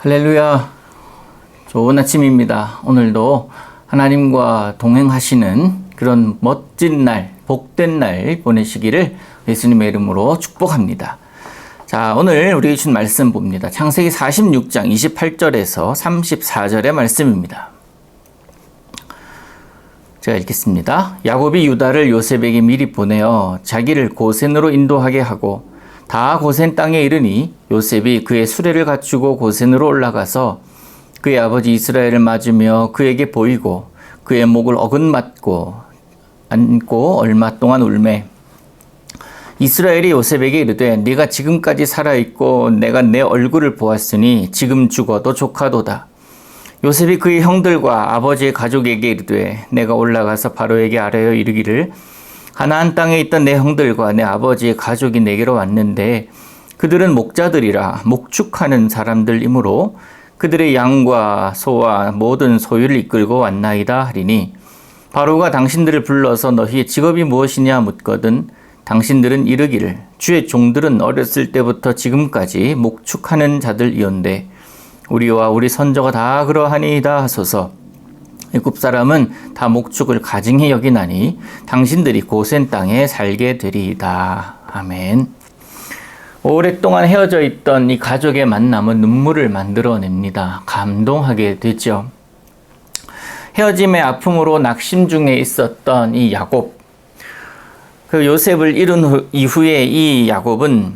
할렐루야. 좋은 아침입니다. 오늘도 하나님과 동행하시는 그런 멋진 날, 복된 날 보내시기를 예수님의 이름으로 축복합니다. 자, 오늘 우리 주신 말씀 봅니다. 창세기 46장 28절에서 34절의 말씀입니다. 제가 읽겠습니다. 야곱이 유다를 요셉에게 미리 보내어 자기를 고센으로 인도하게 하고 다 고센 땅에 이르니 요셉이 그의 수레를 갖추고 고센으로 올라가서 그의 아버지 이스라엘을 맞으며 그에게 보이고 그의 목을 어긋맞고 안고 얼마 동안 울매 이스라엘이 요셉에게 이르되 네가 지금까지 살아있고 내가 내 얼굴을 보았으니 지금 죽어도 조카도다. 요셉이 그의 형들과 아버지의 가족에게 이르되 내가 올라가서 바로에게 아뢰어 이르기를 가나안 땅에 있던 내 형들과 내 아버지의 가족이 내게로 왔는데 그들은 목자들이라 목축하는 사람들이므로 그들의 양과 소와 모든 소유를 이끌고 왔나이다 하리니 바로가 당신들을 불러서 너희의 직업이 무엇이냐 묻거든 당신들은 이르기를 주의 종들은 어렸을 때부터 지금까지 목축하는 자들이온데 우리와 우리 선조가 다 그러하니이다 하소서. 애굽 사람은 다 목축을 가증히 여기나니 당신들이 고센 땅에 살게 되리이다. 아멘. 오랫동안 헤어져 있던 이 가족의 만남은 눈물을 만들어냅니다. 감동하게 되죠. 헤어짐의 아픔으로 낙심 중에 있었던 이 야곱, 그 요셉을 잃은 이후에 이 야곱은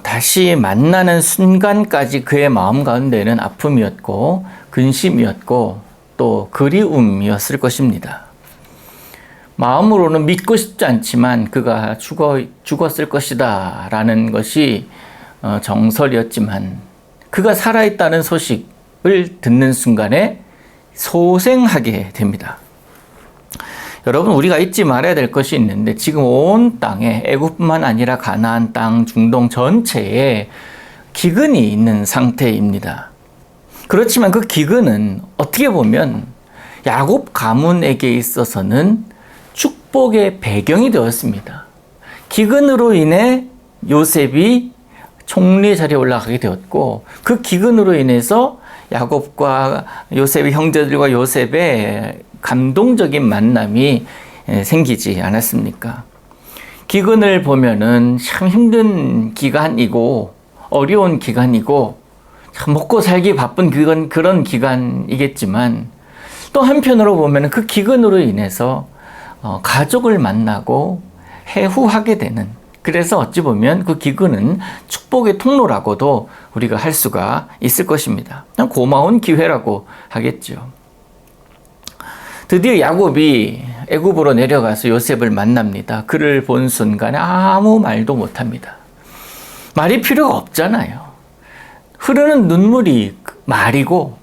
다시 만나는 순간까지 그의 마음 가운데는 아픔이었고 근심이었고 또 그리움이었을 것입니다. 마음으로는 믿고 싶지 않지만 그가 죽었을 것이다 라는 것이 정설이었지만 그가 살아있다는 소식을 듣는 순간에 소생하게 됩니다. 여러분, 우리가 잊지 말아야 될 것이 있는데 지금 온 땅에 애굽뿐만 아니라 가나안 땅, 중동 전체에 기근이 있는 상태입니다. 그렇지만 그 기근은 어떻게 보면 야곱 가문에게 있어서는 축복의 배경이 되었습니다. 기근으로 인해 요셉이 총리 자리에 올라가게 되었고 그 기근으로 인해서 야곱과 요셉의 형제들과 요셉의 감동적인 만남이 생기지 않았습니까? 기근을 보면은 참 힘든 기간이고 어려운 기간이고 참 먹고 살기 바쁜 그런 기간이겠지만 또 한편으로 보면은 그 기근으로 인해서 가족을 만나고 해후하게 되는, 그래서 어찌 보면 그 기근은 축복의 통로라고도 우리가 할 수가 있을 것입니다. 그냥 고마운 기회라고 하겠죠. 드디어 야곱이 애굽으로 내려가서 요셉을 만납니다. 그를 본 순간에 아무 말도 못합니다. 말이 필요가 없잖아요. 흐르는 눈물이 말이고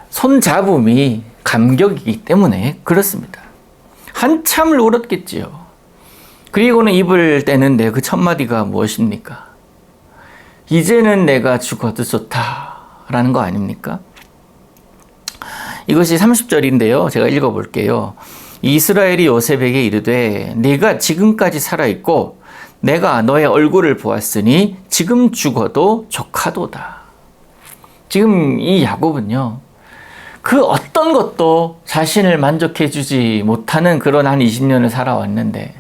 손잡음이 감격이기 때문에 그렇습니다. 한참을 울었겠지요. 그리고는 입을 떼는데 그 첫마디가 무엇입니까? 이제는 내가 죽어도 좋다라는 거 아닙니까? 이것이 30절인데요. 제가 읽어볼게요. 이스라엘이 요셉에게 이르되 네가 지금까지 살아있고 내가 너의 얼굴을 보았으니 지금 죽어도 조카도다. 지금 이 야곱은요, 그 어떤 것도 자신을 만족해 주지 못하는 그런 한 20년을 살아왔는데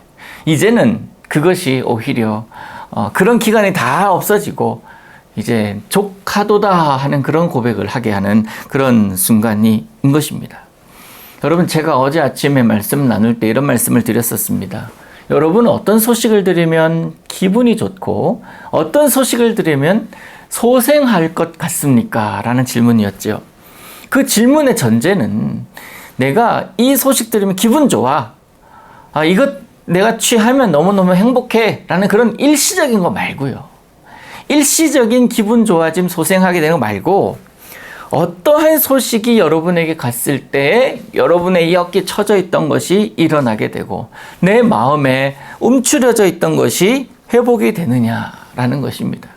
이제는 그것이 오히려 그런 기간이 다 없어지고 이제 조카도다 하는 그런 고백을 하게 하는 그런 순간인 것입니다. 여러분, 제가 어제 아침에 말씀 나눌 때 이런 말씀을 드렸었습니다. 여러분은 어떤 소식을 들으면 기분이 좋고 어떤 소식을 들으면 소생할 것 같습니까? 라는 질문이었죠. 그 질문의 전제는 내가 이 소식 들으면 기분 좋아. 이것 내가 취하면 너무너무 행복해. 라는 그런 일시적인 거 말고요. 일시적인 기분 좋아짐 소생하게 되는 거 말고 어떠한 소식이 여러분에게 갔을 때 여러분의 이어깨 쳐져 있던 것이 일어나게 되고 내 마음에 움츠려져 있던 것이 회복이 되느냐라는 것입니다.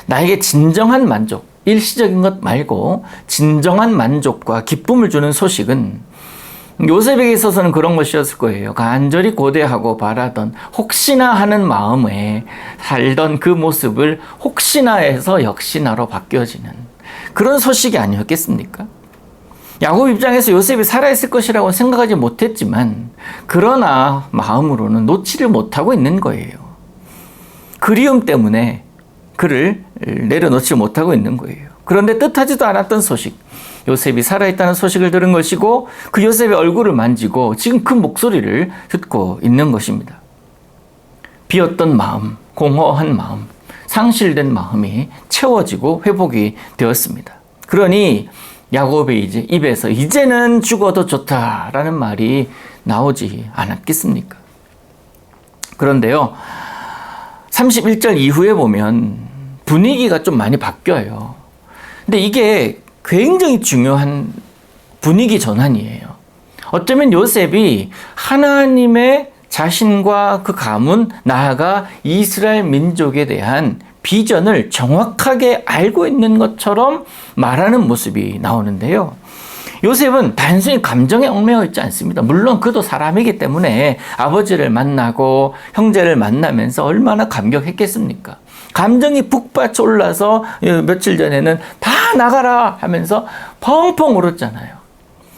나에게 진정한 만족, 일시적인 것 말고 진정한 만족과 기쁨을 주는 소식은 요셉에게 있어서는 그런 것이었을 거예요. 간절히 고대하고 바라던, 혹시나 하는 마음에 살던 그 모습을 혹시나 해서 역시나로 바뀌어지는 그런 소식이 아니었겠습니까? 야곱 입장에서 요셉이 살아있을 것이라고 생각하지 못했지만, 그러나 마음으로는 놓지를 못하고 있는 거예요. 그리움 때문에 그를 내려놓지 못하고 있는 거예요. 그런데 뜻하지도 않았던 소식, 요셉이 살아있다는 소식을 들은 것이고, 그 요셉의 얼굴을 만지고 지금 그 목소리를 듣고 있는 것입니다. 비었던 마음, 공허한 마음, 상실된 마음이 채워지고 회복이 되었습니다. 그러니 야곱의 이제 입에서 이제는 죽어도 좋다라는 말이 나오지 않았겠습니까? 그런데요, 31절 이후에 보면 분위기가 좀 많이 바뀌어요. 근데 이게 굉장히 중요한 분위기 전환이에요. 어쩌면 요셉이 하나님의 자신과 그 가문, 나아가 이스라엘 민족에 대한 비전을 정확하게 알고 있는 것처럼 말하는 모습이 나오는데요. 요셉은 단순히 감정에 얽매여 있지 않습니다. 물론 그도 사람이기 때문에 아버지를 만나고 형제를 만나면서 얼마나 감격했겠습니까? 감정이 북받쳐 올라서 며칠 전에는 다 나가라 하면서 펑펑 울었잖아요.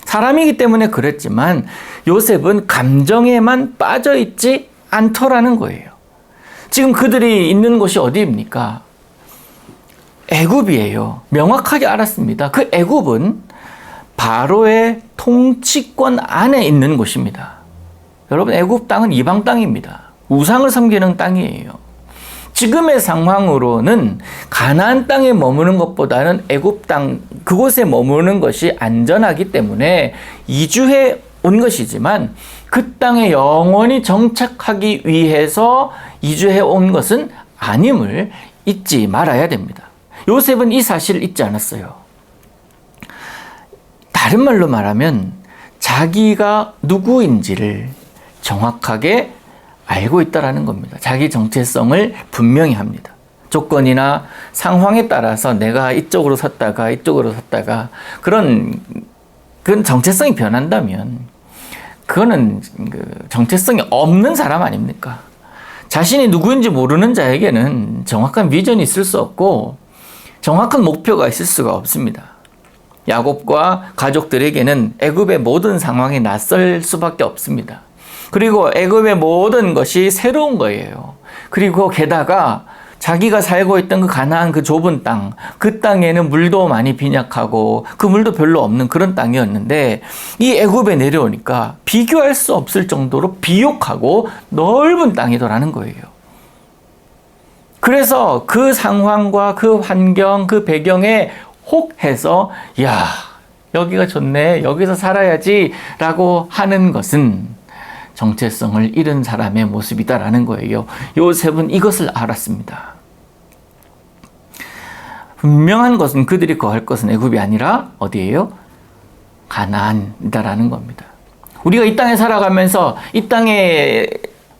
사람이기 때문에 그랬지만 요셉은 감정에만 빠져 있지 않더라는 거예요. 지금 그들이 있는 곳이 어디입니까? 애굽이에요. 명확하게 알았습니다. 그 애굽은 바로의 통치권 안에 있는 곳입니다. 여러분, 애굽 땅은 이방 땅입니다. 우상을 섬기는 땅이에요. 지금의 상황으로는 가나안 땅에 머무는 것보다는 애굽 땅, 그곳에 머무는 것이 안전하기 때문에 이주해 온 것이지만, 그 땅에 영원히 정착하기 위해서 이주해 온 것은 아님을 잊지 말아야 됩니다. 요셉은 이 사실을 잊지 않았어요. 다른 말로 말하면 자기가 누구인지를 정확하게 알고 있다는 겁니다. 자기 정체성을 분명히 합니다. 조건이나 상황에 따라서 내가 이쪽으로 섰다가 그건 정체성이 변한다면 그거는 정체성이 없는 사람 아닙니까? 자신이 누구인지 모르는 자에게는 정확한 비전이 있을 수 없고 정확한 목표가 있을 수가 없습니다. 야곱과 가족들에게는 애굽의 모든 상황이 낯설 수밖에 없습니다. 그리고 애굽의 모든 것이 새로운 거예요. 그리고 게다가 자기가 살고 있던 그 가나안 그 좁은 땅, 그 땅에는 물도 많이 빈약하고 그 물도 별로 없는 그런 땅이었는데, 이 애굽에 내려오니까 비교할 수 없을 정도로 비옥하고 넓은 땅이더라는 거예요. 그래서 그 상황과 그 환경, 그 배경에 혹해서 야, 여기가 좋네, 여기서 살아야지 라고 하는 것은 정체성을 잃은 사람의 모습이다라는 거예요. 요셉은 이것을 알았습니다. 분명한 것은 그들이 거할 것은 애굽이 아니라 어디예요? 가나안이다라는 겁니다. 우리가 이 땅에 살아가면서 이 땅에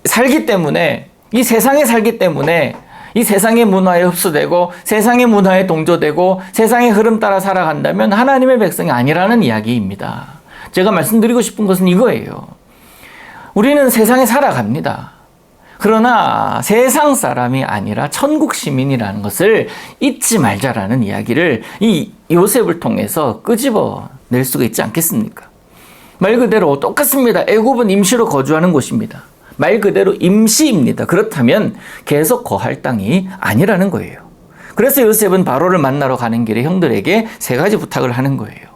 살기 때문에, 이 세상에 살기 때문에 이 세상의 문화에 흡수되고 세상의 문화에 동조되고 세상의 흐름 따라 살아간다면 하나님의 백성이 아니라는 이야기입니다. 제가 말씀드리고 싶은 것은 이거예요. 우리는 세상에 살아갑니다. 그러나 세상 사람이 아니라 천국 시민이라는 것을 잊지 말자라는 이야기를 이 요셉을 통해서 끄집어낼 수가 있지 않겠습니까? 말 그대로 똑같습니다. 애굽은 임시로 거주하는 곳입니다. 말 그대로 임시입니다. 그렇다면 계속 거할 땅이 아니라는 거예요. 그래서 요셉은 바로를 만나러 가는 길에 형들에게 세 가지 부탁을 하는 거예요.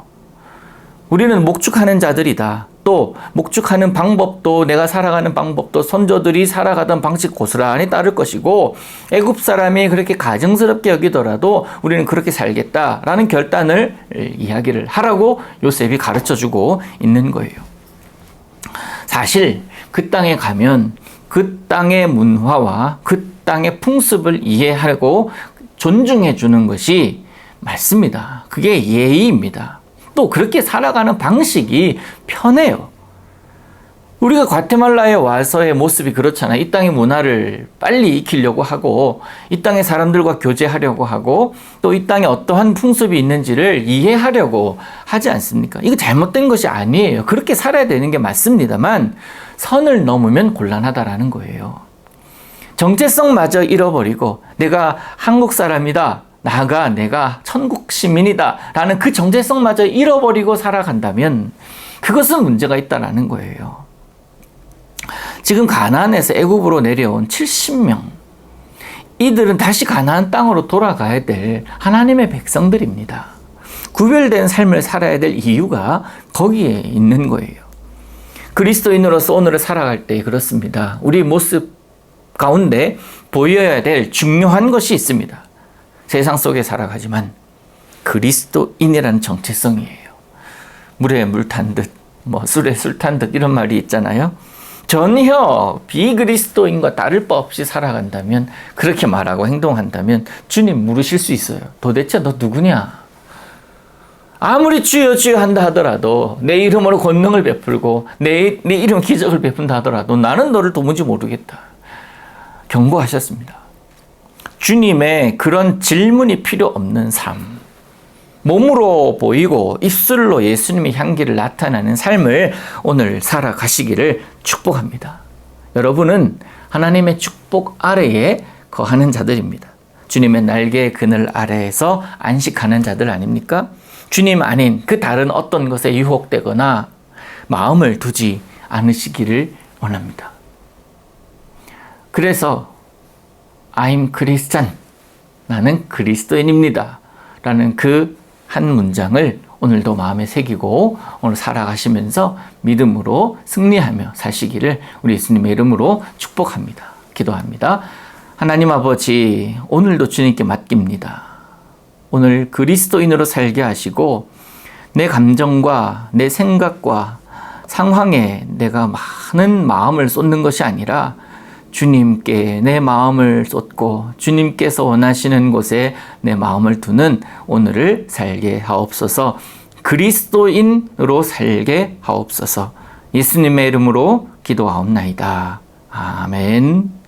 우리는 목축하는 자들이다. 또 목축하는 방법도, 내가 살아가는 방법도 선조들이 살아가던 방식 고스란히 따를 것이고, 애굽 사람이 그렇게 가증스럽게 여기더라도 우리는 그렇게 살겠다라는 결단을 이야기를 하라고 요셉이 가르쳐주고 있는 거예요. 사실 그 땅에 가면 그 땅의 문화와 그 땅의 풍습을 이해하고 존중해 주는 것이 맞습니다. 그게 예의입니다. 또 그렇게 살아가는 방식이 편해요. 우리가 과테말라에 와서의 모습이 그렇잖아요. 이 땅의 문화를 빨리 익히려고 하고, 이 땅의 사람들과 교제하려고 하고, 또 이 땅에 어떠한 풍습이 있는지를 이해하려고 하지 않습니까? 이거 잘못된 것이 아니에요. 그렇게 살아야 되는 게 맞습니다만, 선을 넘으면 곤란하다라는 거예요. 정체성마저 잃어버리고, 내가 한국 사람이다, 나아가 내가 천국 시민이다 라는 그 정체성마저 잃어버리고 살아간다면 그것은 문제가 있다라는 거예요. 지금 가나안에서 애굽으로 내려온 70명, 이들은 다시 가나안 땅으로 돌아가야 될 하나님의 백성들입니다. 구별된 삶을 살아야 될 이유가 거기에 있는 거예요. 그리스도인으로서 오늘을 살아갈 때 그렇습니다. 우리 모습 가운데 보여야 될 중요한 것이 있습니다. 세상 속에 살아가지만 그리스도인이라는 정체성이에요. 물에 물 탄 듯, 술에 술 탄 듯 이런 말이 있잖아요. 전혀 비그리스도인과 다를 바 없이 살아간다면, 그렇게 말하고 행동한다면 주님 물으실 수 있어요. 도대체 너 누구냐? 아무리 주여 주여 한다 하더라도, 내 이름으로 권능을 베풀고 내 이름 기적을 베푼다 하더라도 나는 너를 도무지 모르겠다. 경고하셨습니다. 주님의 그런 질문이 필요 없는 삶, 몸으로 보이고 입술로 예수님의 향기를 나타내는 삶을 오늘 살아가시기를 축복합니다. 여러분은 하나님의 축복 아래에 거하는 자들입니다. 주님의 날개의 그늘 아래에서 안식하는 자들 아닙니까? 주님 아닌 그 다른 어떤 것에 유혹되거나 마음을 두지 않으시기를 원합니다. 그래서 I'm Christian, 나는 그리스도인입니다 라는 그 한 문장을 오늘도 마음에 새기고 오늘 살아가시면서 믿음으로 승리하며 사시기를 우리 예수님의 이름으로 축복합니다. 기도합니다. 하나님 아버지, 오늘도 주님께 맡깁니다. 오늘 그리스도인으로 살게 하시고 내 감정과 내 생각과 상황에 내가 많은 마음을 쏟는 것이 아니라 주님께 내 마음을 쏟고 주님께서 원하시는 곳에 내 마음을 두는 오늘을 살게 하옵소서. 그리스도인으로 살게 하옵소서. 예수님의 이름으로 기도하옵나이다. 아멘.